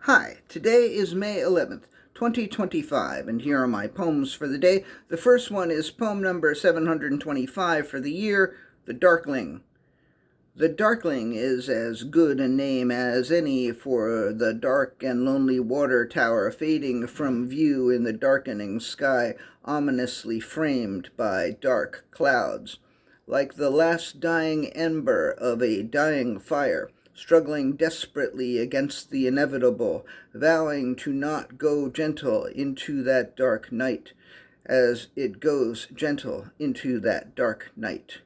Hi, today is May 11th, 2025, and here are my poems for the day. The first one is poem number 725 for the year, The Darkling. The Darkling is as good a name as any for the dark and lonely water tower fading from view in the darkening sky, ominously framed by dark clouds. Like the last dying ember of a dying fire, struggling desperately against the inevitable, vowing to not go gentle into that dark night, as it goes gentle into that dark night.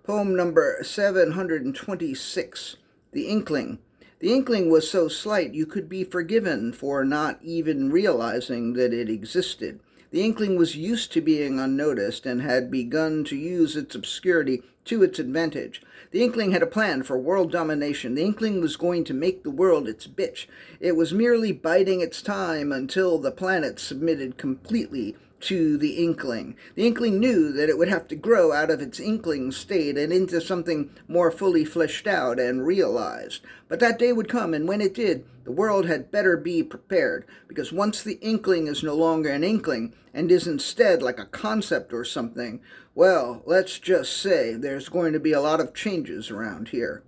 Poem number 726, The Inkling. The Inkling was so slight you could be forgiven for not even realizing that it existed. The Inkling was used to being unnoticed and had begun to use its obscurity to its advantage. The Inkling had a plan for world domination. The Inkling was going to make the world its bitch. It was merely biding its time until the planet submitted completely to the Inkling. The Inkling knew that it would have to grow out of its Inkling state and into something more fully fleshed out and realized. But that day would come, and when it did, the world had better be prepared, because once the Inkling is no longer an Inkling and is instead like a concept or something, well, let's just say there's going to be a lot of changes around here.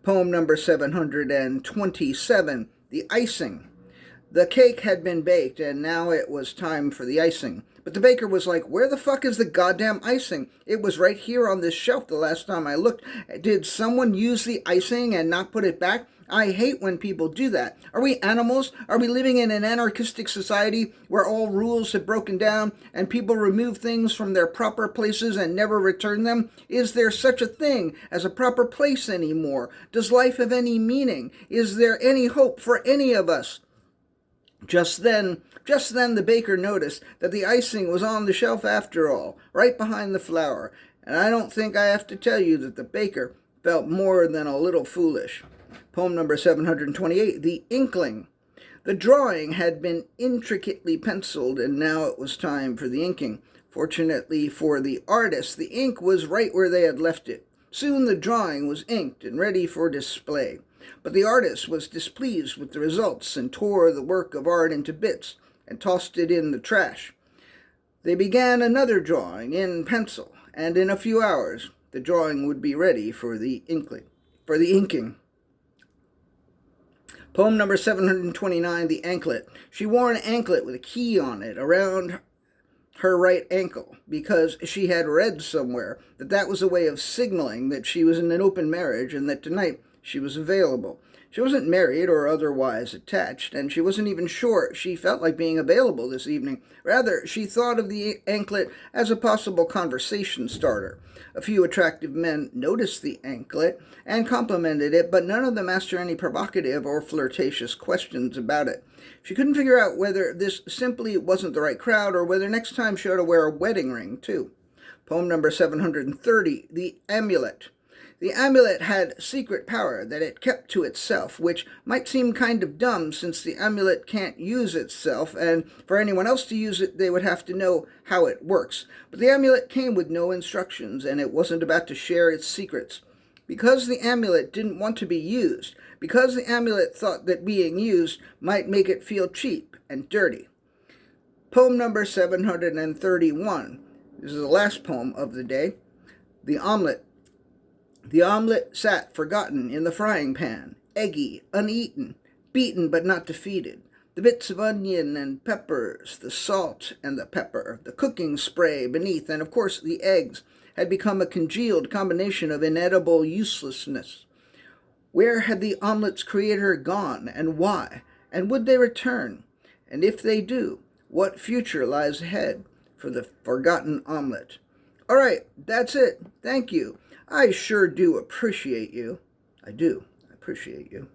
Poem number 727, The Icing. The cake had been baked, and now it was time for the icing. But the baker was like, where the fuck is the goddamn icing? It was right here on this shelf the last time I looked. Did someone use the icing and not put it back? I hate when people do that. Are we animals? Are we living in an anarchistic society where all rules have broken down and people remove things from their proper places and never return them? Is there such a thing as a proper place anymore? Does life have any meaning? Is there any hope for any of us? Just then the baker noticed that the icing was on the shelf after all, right behind the flour, and I don't think I have to tell you that the baker felt more than a little foolish. Poem number 728, The Inkling. The drawing had been intricately penciled, and now it was time for the inking. Fortunately for the artist, the ink was right where they had left it. Soon the drawing was inked and ready for display. But the artist was displeased with the results and tore the work of art into bits and tossed it in the trash. They began another drawing in pencil, and in a few hours the drawing would be ready for the inking. Poem number 729, The Anklet. She wore an anklet with a key on it around her right ankle because she had read somewhere that that was a way of signaling that she was in an open marriage and that tonight she was available. She wasn't married or otherwise attached, and she wasn't even sure she felt like being available this evening. Rather, she thought of the anklet as a possible conversation starter. A few attractive men noticed the anklet and complimented it, but none of them asked her any provocative or flirtatious questions about it. She couldn't figure out whether this simply wasn't the right crowd or whether next time she ought to wear a wedding ring, too. Poem number 730, The Amulet. The amulet had secret power that it kept to itself, which might seem kind of dumb since the amulet can't use itself, and for anyone else to use it, they would have to know how it works. But the amulet came with no instructions, and it wasn't about to share its secrets. Because the amulet didn't want to be used, because the amulet thought that being used might make it feel cheap and dirty. Poem number 731. This is the last poem of the day. The Omelet. The omelet sat forgotten in the frying pan, eggy, uneaten, beaten but not defeated. The bits of onion and peppers, the salt and the pepper, the cooking spray beneath, and of course the eggs, had become a congealed combination of inedible uselessness. Where had the omelet's creator gone, and why? And would they return? And if they do, what future lies ahead for the forgotten omelet? All right, that's it. Thank you. I sure do appreciate you. I do. I appreciate you.